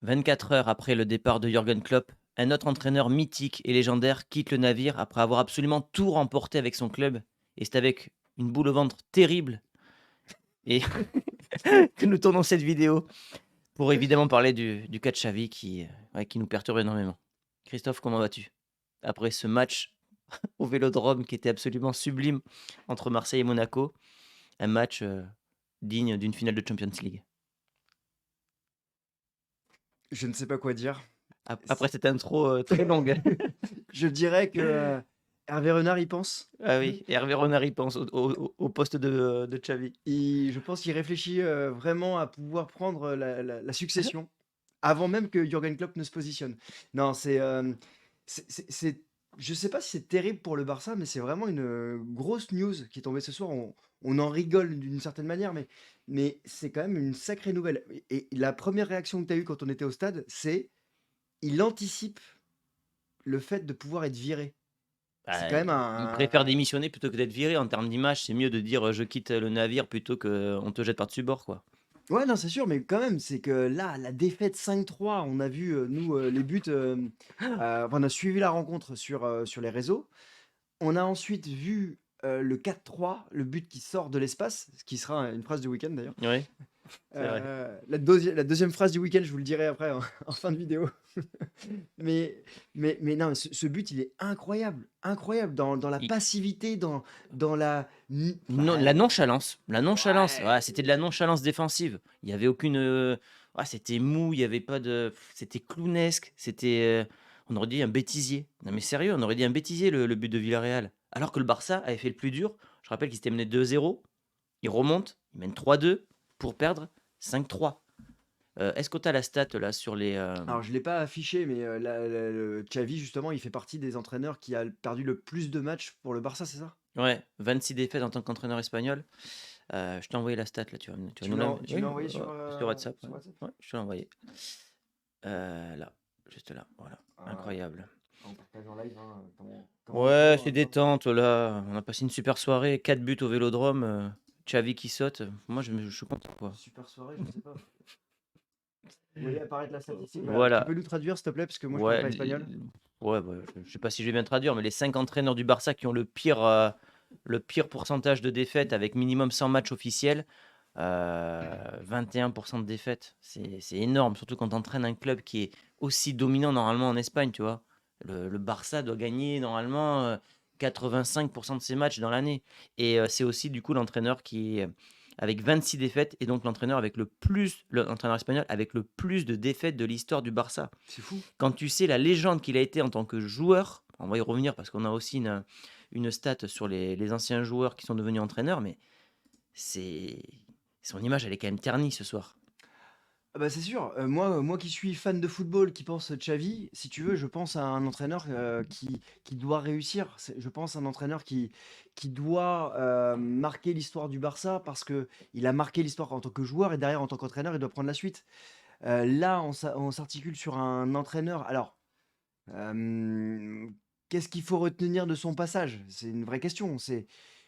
24 heures après le départ de Jürgen Klopp, un autre entraîneur mythique et légendaire quitte le navire après avoir absolument tout remporté avec son club. Et c'est avec une boule au ventre terrible et que nous tournons cette vidéo pour évidemment parler du cas de Xavi qui nous perturbe énormément. Christophe, comment vas-tu? Après ce match au Vélodrome qui était absolument sublime entre Marseille et Monaco, un match, digne d'une finale de Champions League. Je ne sais pas quoi dire. Après C cette intro, très longue. Je dirais que, Hervé Renard y pense. Ah oui, et Hervé Renard y pense au poste de Xavi. Je pense qu'il réfléchit, vraiment à pouvoir prendre, la succession avant même que Jürgen Klopp ne se positionne. Non, c'est je sais pas si c'est terrible pour le Barça, mais c'est vraiment une, grosse news qui est tombée ce soir. On en rigole d'une certaine manière, mais c'est quand même une sacrée nouvelle et la première réaction que tu as eue quand on était au stade, c'est: il anticipe le fait de pouvoir être viré. C'est Bah, quand même il préfère un démissionner plutôt que d'être viré. En termes d'image, c'est mieux de dire, «Je quitte le navire» plutôt qu'on te jette par-dessus bord, quoi. ouais, non, c'est sûr, mais quand même, c'est que là, la défaite 5-3, on a vu, nous, les buts, enfin, on a suivi la rencontre sur les réseaux. On a ensuite vu, le 4-3, le but qui sort de l'espace, ce qui sera une phrase du week-end d'ailleurs. Oui, c'est vrai. La 2e phrase du week-end, je vous le dirai après en en fin de vidéo. Mais mais non, ce but, il est incroyable, incroyable dans la Il passivité, dans la n Non, bah, la nonchalance, ouais. voilà, c'était de la nonchalance défensive. Il y avait aucune, c'était mou, il y avait pas de c'était clownesque, on aurait dit un bêtisier. Non mais sérieux, on aurait dit un bêtisier le but de Villarreal. Alors que le Barça avait fait le plus dur. Je rappelle qu'ils s'étaient menés 2-0, ils remontent, ils mènent 3-2 pour perdre 5-3. Est-ce que tu as la stat là sur les, Alors je l'ai pas affiché, mais la le Xavi justement, il fait partie des entraîneurs qui a perdu le plus de matchs pour le Barça, c'est ça? ouais, 26 défaites en tant qu'entraîneur espagnol. Je t'ai envoyé la stat là, tu vas nous la Tu me oui, l'as envoyé sur, sur WhatsApp, ouais. WhatsApp? Ouais, je te l'ai envoyé. Là, juste là, voilà, Ah, incroyable. on partage en live, hein, Ouais, c'est détente là, on a passé une super soirée, 4 buts au Vélodrome, Xavi qui saute, moi je suis content quoi. super soirée, je sais pas. Vous voyez apparaître la statistique? Voilà, tu Voilà, peux nous traduire s'il te plaît? Parce que moi je parle ouais, pas espagnol. ouais, bah, je sais pas si je vais bien traduire, mais les 5 entraîneurs du Barça qui ont le pire pourcentage de défaites avec minimum 100 matchs officiels, 21 de défaites, c'est énorme, surtout quand tu entraînes un club qui est aussi dominant normalement en Espagne, tu vois? Le Barça doit gagner normalement, 85 de ses matchs dans l'année et c'est aussi du coup l'entraîneur qui est avec 26 défaites et donc l'entraîneur espagnol avec le plus de défaites de l'histoire du Barça. C'est fou. Quand tu sais la légende qu'il a été en tant que joueur, on va y revenir parce qu'on a aussi une stat sur les anciens joueurs qui sont devenus entraîneurs, mais c'est son image, elle est quand même ternie ce soir. Ah bah, c'est sûr, moi qui suis fan de football, qui pense Xavi, si tu veux, je pense à un entraîneur, qui doit réussir. Je pense à un entraîneur qui doit, marquer l'histoire du Barça parce que il a marqué l'histoire en tant que joueur et derrière en tant qu'entraîneur, il doit prendre la suite. Là, on s'articule sur un entraîneur alors, qu'est-ce qu'il faut retenir de son passage? C'est une vraie question.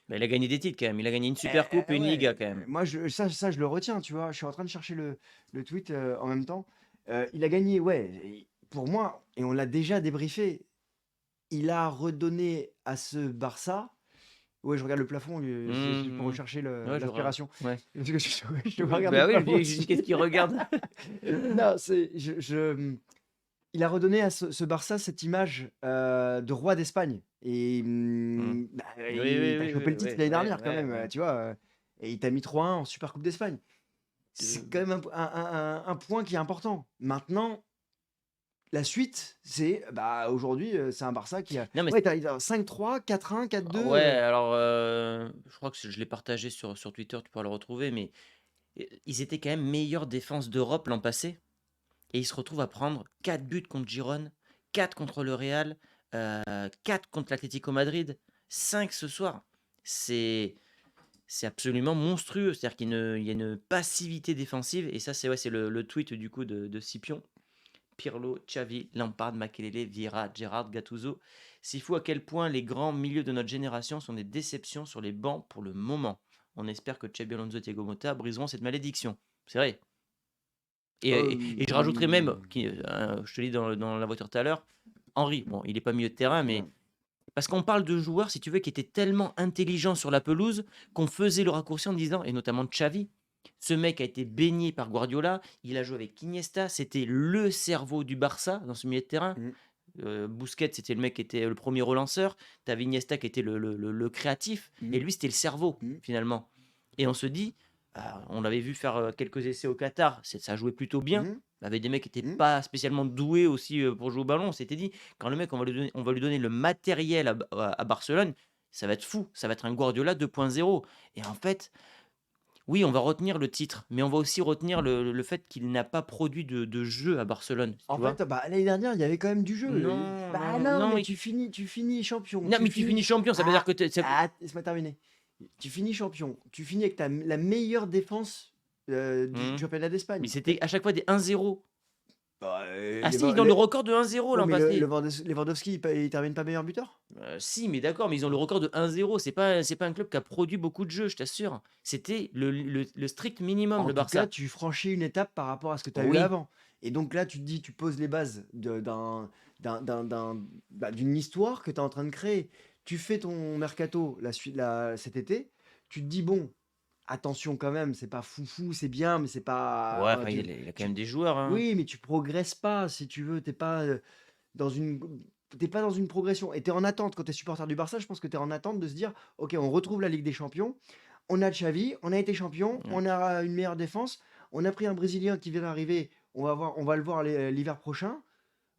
Mais il a gagné des titres quand même. Il a gagné une super coupe et une Liga Ouais, quand même. moi je le retiens, tu vois? Je suis en train de chercher le tweet, en même temps. Il a gagné, ouais, et pour moi et on l'a déjà débriefé, il a redonné à ce Barça ouais, je regarde le plafond, c'est pour Mmh. rechercher Ouais, l'inspiration. ouais. Parce que je dois regarder Bah le oui, plafond je dis: aussi. «Qu'est-ce qu'il regarde?» Non, c'est il a redonné à ce Barça cette image, de roi d'Espagne et Mmh. bah, Oui, et oui, tu oui, chopé oui, le titre oui, l'année ouais, dernière quand ouais, même, ouais. tu vois? Et il t'a mis 3-1 en Super Coupe d'Espagne. C'est quand même un point qui est important. Maintenant, la suite, c'est, bah, aujourd'hui, c'est un Barça qui a Non mais ouais, tu as 5-3, 4-1, ouais, 4-2, alors, je crois que je l'ai partagé sur Twitter, tu pourras le retrouver, mais, ils étaient quand même meilleure défense d'Europe l'an passé et ils se retrouvent à prendre 4 buts contre Girone, 4 contre le Real, 4 contre l'Atlético Madrid, 5 ce soir. C'est C'est absolument monstrueux. C'est-à-dire il y a une passivité défensive. Et ça, c'est ouais, c'est le tweet du coup de Scipion. Pirlo, Xavi, Lampard, Makelele, Vieira, Gerrard, Gattuso. C'est fou à quel point les grands milieux de notre génération sont des déceptions sur les bancs pour le moment. On espère que Xabi Alonso et Thiago Motta briseront cette malédiction. C'est vrai. Et je rajouterais même, je te l'ai dit dans la voiture tout à l'heure, Henry. Bon, il est pas milieu de terrain, mais Non. parce qu'on parle de joueurs, si tu veux, qui étaient tellement intelligents sur la pelouse qu'on faisait le raccourci en disant, et notamment Xavi, ce mec a été baigné par Guardiola, il a joué avec Iniesta, c'était le cerveau du Barça dans ce milieu de terrain. Mmh. Busquets, c'était le mec qui était le premier relanceur. Tu avais Iniesta qui était le créatif. Mmh. Et lui, c'était le cerveau, Mmh. finalement. Et on se dit, on l'avait vu faire quelques essais au Qatar, ça jouait plutôt bien. Mmh. Avec des mecs qui n'étaient Mmh. pas spécialement doués aussi pour jouer au ballon. On s'était dit, quand le mec, on va lui donner le matériel à Barcelone, ça va être fou. Ça va être un Guardiola 2.0. Et en fait, oui, on va retenir le titre, mais on va aussi retenir le fait qu'il n'a pas produit de jeu à Barcelone, En tu fait, vois. bah, l'année dernière, il y avait quand même du jeu. Non, non, Bah non, non, non, mais tu finis champion, non, mais tu finis champion, ça veut dire que laisse-moi terminer. Tu finis champion, tu finis avec la meilleure défense du Mmh. championnat Mais d'Espagne. c'était à chaque fois des 1-0. Bah, Ah si, ils ont le record de 1-0 ouais, l'an mais passé. Lewandowski, il termine pas meilleur buteur? Si, mais d'accord, mais ils ont le record de 1-0. C'est pas un club qui a produit beaucoup de jeux, je t'assure. C'était le strict minimum, En le tout cas, Barça. tu franchis une étape par rapport à ce que tu as eu Oui, avant. Et donc là, tu te dis, tu poses les bases d'une histoire que tu es en train de créer. Tu fais ton mercato cet été. Tu te dis, bon, attention quand même, c'est pas foufou, c'est bien, mais c'est ouais, pas. enfin, il a quand même des joueurs, hein. Oui, mais tu progresses pas, si tu veux. Dans une. T'es pas dans une progression. Et tu es en attente. Quand tu es supporter du Barça, je pense que tu es en attente de se dire, ok, on retrouve la Ligue des Champions. On a Xavi, on a été champion, Ouais. on a une meilleure défense. On a pris un Brésilien qui vient d'arriver. On va le voir l'hiver prochain.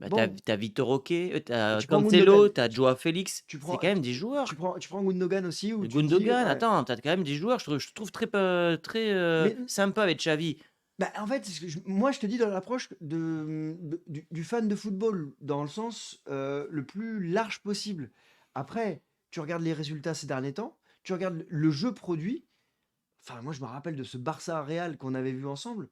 Bah, t'as, Bon, t'as Vitor Roque, t'as tu prends Cancelo, Gundogan. t'as Joao Félix. Tu C'est prends, quand même tu, des joueurs. tu prends Gundogan aussi, où tu te dis, Gundogan, ouais. attends, t'as quand même des joueurs. Je trouve très, très Mais sympa avec Xavi. bah, en fait, moi, je te dis dans l'approche du fan de football, dans le sens le plus large possible. Après, tu regardes les résultats ces derniers temps, tu regardes le jeu produit. Enfin, moi, je me rappelle de ce Barça Real qu'on avait vu ensemble.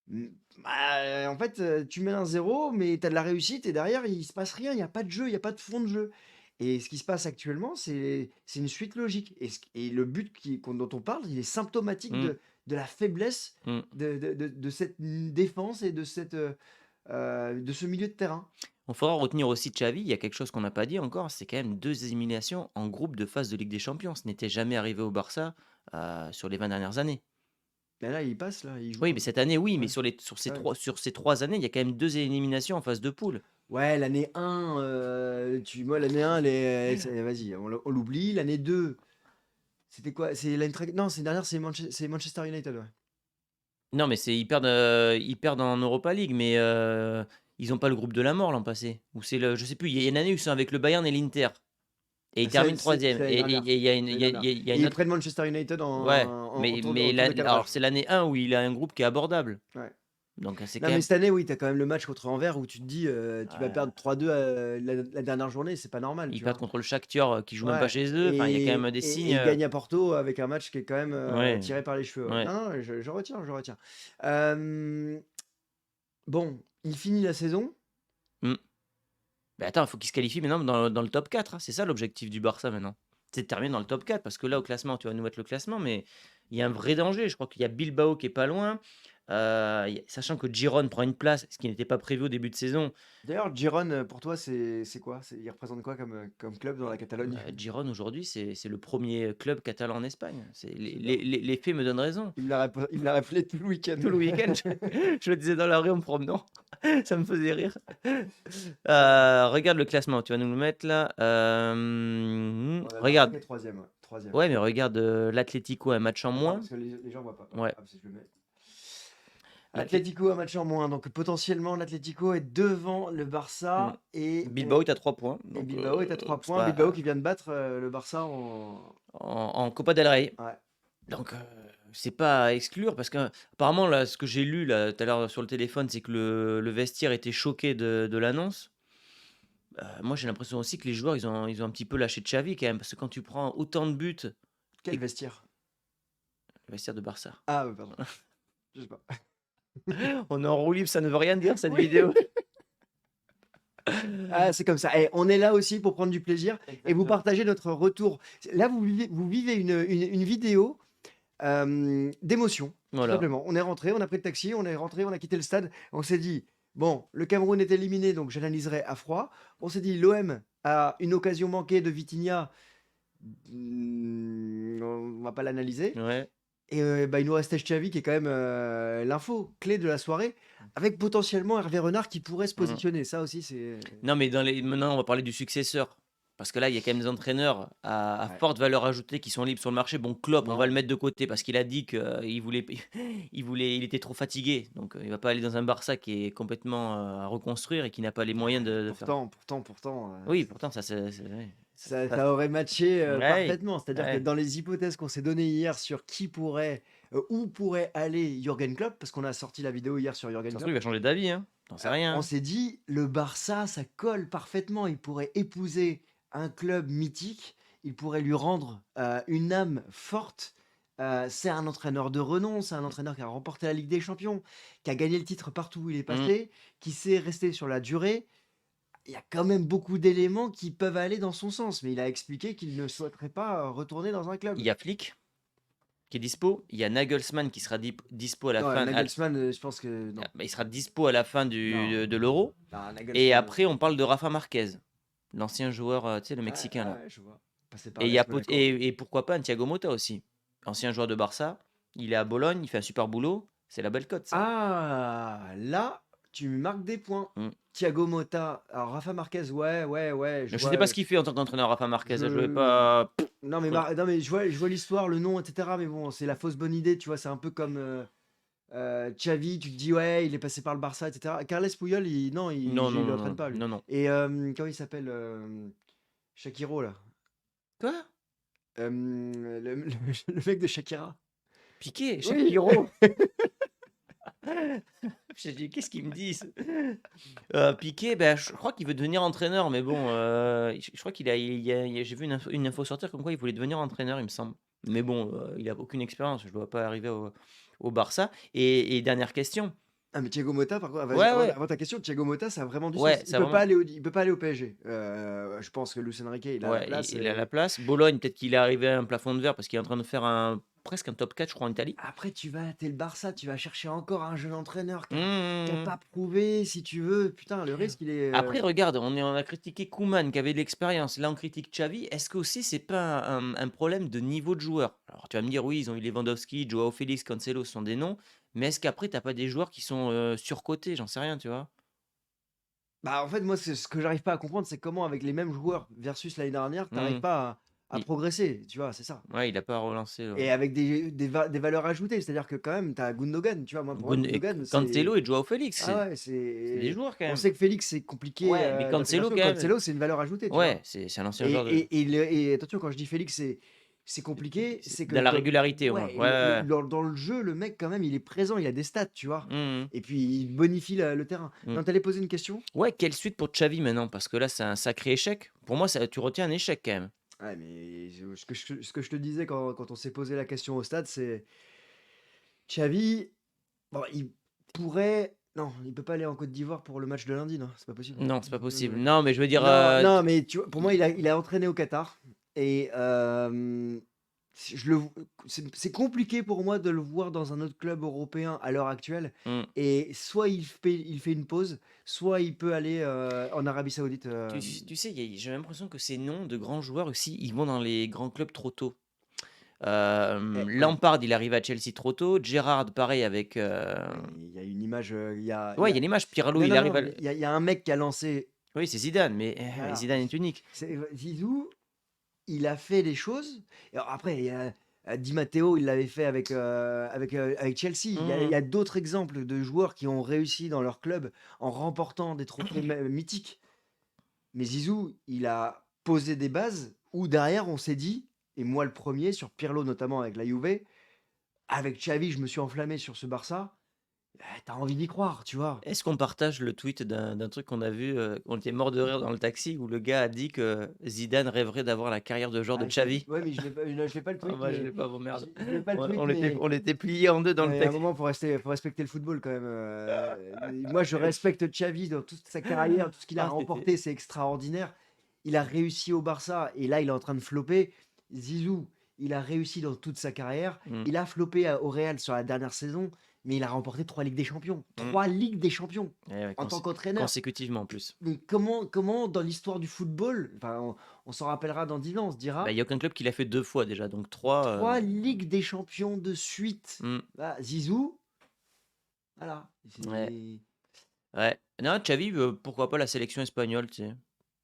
Mmh, bah, en fait, tu mènes un 0 mais tu as de la réussite et derrière, il se passe rien, il y a pas de jeu, il y a pas de fond de jeu. Et ce qui se passe actuellement, c'est une suite logique et le but dont on parle, il est symptomatique Mm, de la faiblesse mm. de cette défense et de ce milieu de terrain. Il faudra retenir aussi Xavi, il y a quelque chose qu'on n'a pas dit encore, c'est quand même 2 éliminations en groupe de phase de Ligue des Champions. Ce n'était jamais arrivé au Barça, sur les 20 dernières années. Mais là, il passe là, il joue, Oui, mais cette année, oui, mais ouais, ouais. sur ces 3 années, il y a quand même 2 éliminations en phase de poule. Ouais, l'année 1, moi l'année 1, vas-y, on l'oublie. L'année 2, c'était quoi? C'est l'Eintracht non, c'est dernière, c'est Manchester United, ouais. Non, mais ils perdent en Europa League, mais ils n'ont pas le groupe de la mort l'an passé. Ou je sais plus, il y a une année où ils sont avec le Bayern et l'Inter et ils terminent C'est troisième. l'année Et dernière. il y a une C'est il l'année y a dernière. il y a Et une ils autre, prennent Manchester United ouais, mais en tour de alors cadrage. c'est l'année 1 où il a un groupe qui est abordable. Ouais. Donc c'est Non, quand mais même, cette année, oui, tu as quand même le match contre Anvers où tu te dis, tu vas ouais, perdre 3-2 la dernière journée, c'est pas normal, ils tu perdent vois? contre le Shakhtar, qui joue même pas Ouais, chez eux. Enfin, il y a quand même des et signes, ils gagnent à Porto avec un match qui est quand même ouais, tiré par les cheveux. Ouais. ouais. Non, non, je retiens, je retiens. Euh, bon, il finit la saison. Mmh. Mais attends, il faut qu'ils se qualifient maintenant dans le top 4, hein. C'est ça l'objectif du Barça maintenant. C'est de terminer dans le top 4 parce que là, au classement, tu vas nous mettre le classement, mais il y a un vrai danger. Je crois qu'il y a Bilbao qui est pas loin. Sachant que Giron prend une place, ce qui n'était pas prévu au début de saison. D'ailleurs, Giron, pour toi, c'est quoi? Il représente quoi comme club dans la Catalogne? Giron, aujourd'hui, c'est le premier club catalan en Espagne. Les, C'est les- bien. les- les faits me donnent raison. Il me l'a rappelé tout le week-end. Tout le week-end, je le disais dans la rue en me promenant. Ça me faisait rire. Regarde le classement, tu vas nous le mettre là. On a Barça Regarde. qui est troisième. Ouais. Troisième. Ouais, mais regarde l'Atlético, un match en Attends, moins. parce que les gens voient pas. Ouais. Ouais. Ah, parce que je le mets. L'Atlé- Atlético un match en moins. Donc potentiellement, l'Atlético est devant le Hmm. Barça Bilbao est à 3 points. et Donc, Bilbao est à 3 c'est points. Bilbao pas qui vient de battre le Barça en. en Copa del Rey. Ouais. Donc, c'est pas à exclure parce que apparemment là, ce que j'ai lu là tout à l'heure sur le téléphone, c'est que le vestiaire était choqué de l'annonce. Moi, j'ai l'impression aussi que les joueurs, ils ont un petit peu lâché Xavi quand même, parce que quand tu prends autant de buts, Quel et vestiaire? le vestiaire de Barça. Ah, pardon. Je sais pas. On est en roue libre, ça ne veut rien dire cette Oui. vidéo. Ah, c'est comme ça. Eh, on est là aussi pour prendre du plaisir et vous partager notre retour. Là, vous vivez une vidéo d'émotion. tout Voilà. simplement. On est rentré, on a pris le taxi, on est rentré, on a quitté le stade. On s'est dit: «Bon, le Cameroun est éliminé, donc j'analyserai à froid». On s'est dit: «L'OM a une occasion manquée de Vitinha, on va pas l'analyser». Ouais. Et bah, il nous restait Xavi qui est quand même, l'info clé de la soirée, avec potentiellement Hervé Renard qui pourrait se Mmh. positionner. Ça aussi, c'est Non, mais maintenant, on va parler du successeur. Parce que là, il y a quand même des entraîneurs à ouais. forte valeur ajoutée qui sont libres sur le marché. Bon, Klopp, on va Non, le mettre de côté parce qu'il a dit qu'il voulait, il était trop fatigué. Donc, il va pas aller dans un Barça qui est complètement à reconstruire et qui n'a pas les moyens de faire. pourtant, Oui, pourtant, ça, ouais, ça aurait matché, ouais, parfaitement. C'est-à-dire que ouais. dans les hypothèses qu'on s'est données hier sur qui pourrait, où pourrait aller Jürgen Klopp, parce qu'on a sorti la vidéo hier sur Jürgen Ça se trouve, il Klopp, va changer d'avis, hein. T'en sais rien, on hein. s'est dit: «Le Barça, ça colle parfaitement». Il pourrait épouser un club mythique, il pourrait lui rendre, une âme forte. C'est un entraîneur de renom, c'est un entraîneur qui a remporté la Ligue des champions, qui a gagné le titre partout où il est Mm. passé, qui sait rester sur la durée. Il y a quand même beaucoup d'éléments qui peuvent aller dans son sens, mais il a expliqué qu'il ne souhaiterait pas, retourner dans un Il club. y a Flick qui est dispo. Il y a Nagelsmann qui sera dispo à la Non, fin. Nagelsmann, je pense que non. Il sera dispo à la fin Non, de l'Euro. non, Et Nagelsmann, après, on parle de Rafa Marquez, l'ancien joueur, tu sais, le ouais, Mexicain là. ouais, je vois. Passé par Et, l'AS Monaco. et pourquoi pas un Thiago Motta aussi, ancien joueur de Barça. Il est à Bologne, il fait un super boulot. C'est la belle cote, ça. Ah! Là, tu marques des points. Mm. Thiago Motta, alors Rafa Marquez, ouais, ouais, ouais, je Je sais pas ce vois, qu'il fait en tant qu'entraîneur, Rafa Marquez. Je vais je pas. non mais Je connais- non mais je vois l'histoire, le nom et cetera, mais bon, c'est la fausse bonne idée, tu vois? C'est un peu comme, Xavi, tu te dis: «Ouais, il est passé par le Barça et cetera». Carles Puyol, non, Non, non, il non, entraîne non, pas lui non, non. et comment il s'appelle, Shakiro là? Quoi? Le mec de Shakira. Piqué, Oui! Shakiro. J'ai dit, qu'est-ce qu'ils me disent? Piqué, ben, je crois qu'il veut devenir entraîneur, mais bon, je crois j'ai vu une info sortir comme quoi il voulait devenir entraîneur, il me semble. Mais bon, il a aucune expérience, je ne le vois pas arriver au Barça. Et dernière question. Ah mais Thiago Motta par contre, ah vas-y Ouais, avant ouais, avant ta question, Thiago Motta ça a vraiment du ouais, sens. ça vraiment. Il peut pas aller au PSG. Je pense que Luis Enrique, il a la Ouais, place il a la et place. Bologne, peut-être qu'il est arrivé à un plafond de verre parce qu'il est en train de faire presque un top 4, je crois, en Italie. après tu es le Barça, tu vas chercher encore un jeune entraîneur qui a Mmh. pas prouvé si tu veux. Putain, le risque il est, Après, regarde, on a critiqué Koeman qui avait de l'expérience. Là, on critique Xavi. Est-ce que aussi c'est pas un problème de niveau de joueur? Alors, tu vas me dire, oui, ils ont eu Lewandowski, Joao Félix, Cancelo, ce sont des noms. Mais est-ce qu'après, t'as pas des joueurs qui sont surcotés? J'en sais rien, tu vois. bah, en fait moi c'est ce que j'arrive pas à comprendre, c'est comment avec les mêmes joueurs versus l'année dernière, tu arrives Hmm. pas à Il, progresser, tu vois? C'est ça. ouais, il a pas relancé. Et avec des valeurs ajoutées, c'est-à-dire que quand même tu as Gundogan, tu vois? Moi pour moi Gundogan Cancelo c'est et Joao Félix, ah ouais, c'est des joueurs quand on même. sait que Félix, c'est compliqué, Ouais, mais Cancelo d'intégration. quand même. Cancelo, c'est une valeur ajoutée, tu Ouais, vois? c'est un ancien joueur de. Et attention, quand je dis Félix, c'est compliqué, c'est que Dans la régularité au moins. ouais, Ouais, ouais, dans le jeu, le mec, quand même, il est présent, il a des stats, tu vois? ouais. Et puis, il bonifie le terrain. Hmm. Non, tu allais poser une question? Ouais, quelle suite pour Xavi maintenant? Parce que là, c'est un sacré échec. Pour moi, ça, tu retiens un échec quand même. Ouais, mais ce que je te disais quand on s'est posé la question au stade, c'est Xavi, bon, il pourrait non, il peut pas aller en Côte d'Ivoire pour le match de lundi, non, c'est pas possible. Non, c'est pas Non, possible. Non, mais je veux dire, non, non, mais tu vois, pour moi, il a entraîné au Qatar et je le c'est compliqué pour moi de le voir dans un autre club européen à l'heure actuelle mmh, et soit il fait une pause, soit il peut aller, en Arabie Saoudite, tu sais, j'ai l'impression que ces noms de grands joueurs aussi, ils vont dans les grands clubs trop tôt. ouais, Lampard, il arrive à Chelsea trop tôt. Gerrard, pareil avec. ouais, il y a une image, il Ouais, y il y a a l'image. Pirlo, non, il non, non, arrive à. mais il y a un mec qui a lancé Oui, c'est Zidane, mais voilà, Zidane est unique. c'est Zizou. Il a fait des choses. Et alors après, il y a Di Matteo, il l'avait fait avec Chelsea. Il y a Mmh. d'autres exemples de joueurs qui ont réussi dans leur club en remportant des trophées mythiques. Mais Zizou, il a posé des bases où derrière, on s'est dit, et moi le premier, sur Pirlo notamment avec la Juve, avec Xavi, je me suis enflammé sur ce Barça. T'as envie d'y croire, tu vois. Est-ce qu'on partage le tweet d'un truc qu'on a vu, on était mort de rire dans le taxi, où le gars a dit que Zidane rêverait d'avoir la carrière de joueur de Ah, Xavi? ouais, mais je l'ai pas le Ah tweet, bah, je mais l'ai pas, bon merde. je l'ai pas le tweet, On était pliés en deux dans non, le il y a un texte. moment, faut respecter le football quand même. Moi, je respecte Xavi dans toute sa carrière, tout ce qu'il a Ah, c'était. remporté, c'est extraordinaire. Il a réussi au Barça et là, il est en train de flopper. Zizou, il a réussi dans toute sa carrière. Mmh. Il a floppé au Real sur la dernière saison, mais il a remporté 3 Ligues des Champions. Mmh. 3 Ligues des Champions Eh ouais, en tant qu'entraîneur. consécutivement en plus. Mais comment dans l'histoire du football, enfin, on s'en rappellera dans 10 ans, on se Bah, dira, il y a aucun club qui l'a fait 2 fois déjà, donc 3. 3 Ligues des Champions de suite. Mmh. Ah, Zizou, voilà. Ouais. C'est- Ouais. Non, Xavi, pourquoi pas la sélection espagnole, tu sais?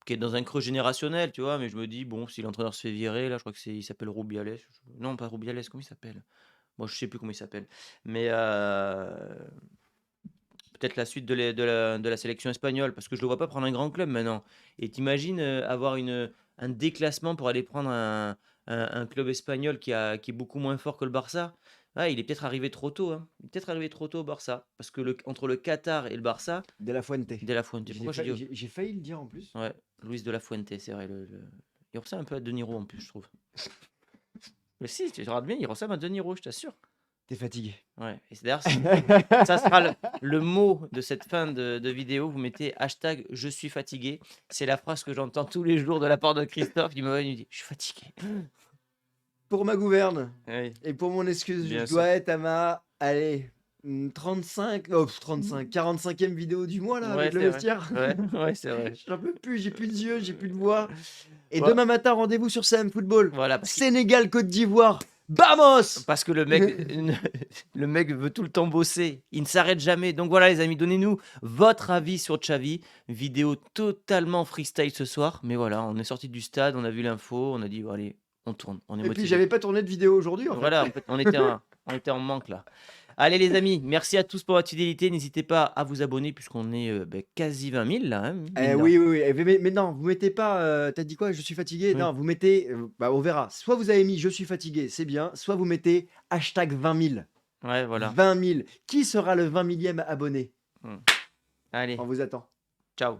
Qui est dans un creux générationnel, tu vois? Mais je me dis: «Bon, si l'entraîneur se fait virer», là, je crois que il s'appelle Rubiales, non, pas Rubiales, comment il s'appelle? Moi, je sais plus comment il s'appelle. Mais peut-être la suite de la sélection espagnole, parce que je le vois pas prendre un grand club maintenant. Et t'imagines avoir un déclassement pour aller prendre un club espagnol qui est beaucoup moins fort que le Barça. Ah, il est peut-être arrivé trop tôt, hein. Il est peut-être arrivé trop tôt au Barça. Parce que entre le Qatar et le Barça, De La Fuente. De La Fuente. Pourquoi j'ai dit... J'ai failli le dire en plus. Ouais, Luis De La Fuente, c'est vrai. Il ressemble un peu à De Niro en plus, je trouve. Mais si, tu regardes bien, il ressemble à De Niro, je t'assure. T'es fatigué. Ouais, et d'ailleurs, ça sera le mot de cette fin de vidéo. Vous mettez hashtag je suis fatigué. C'est la phrase que j'entends tous les jours de la part de Christophe. Il me dit je suis fatigué. Pour ma gouverne Oui, et pour mon excuse, bien je sûr. dois être à ma, allez, 35, oh, 35, 45e vidéo du mois là Ouais, avec le c'est vrai. vestiaire. Ouais, ouais, c'est vrai. J'en peux plus, j'ai plus de yeux, j'ai plus de voix. Et Ouais. demain matin, rendez-vous sur CM Football. Voilà, Sénégal, Côte d'Ivoire. Vamos! parce que le mec, le mec veut tout le temps bosser. Il ne s'arrête jamais. Donc voilà, les amis, donnez-nous votre avis sur Xavi. Vidéo totalement freestyle ce soir. Mais voilà, on est sorti du stade, on a vu l'info, on a dit bon, allez, on tourne, on est Et puis motivé. j'avais pas tourné de vidéo aujourd'hui en fait. Voilà, en fait, on était en manque là. Allez les amis, merci à tous pour votre fidélité. N'hésitez pas à vous abonner puisqu'on est quasi 20 000 là. Hein, mine de rien. Oui, oui, oui. Mais non, vous mettez pas. T'as dit quoi? Je suis fatigué. Oui. Non, vous mettez. Bah, on verra. Soit vous avez mis je suis fatigué, c'est bien. Soit vous mettez hashtag 20 000. Ouais, voilà. 20 000. Qui sera le 20 millième abonné? Allez, On vous attend. ciao.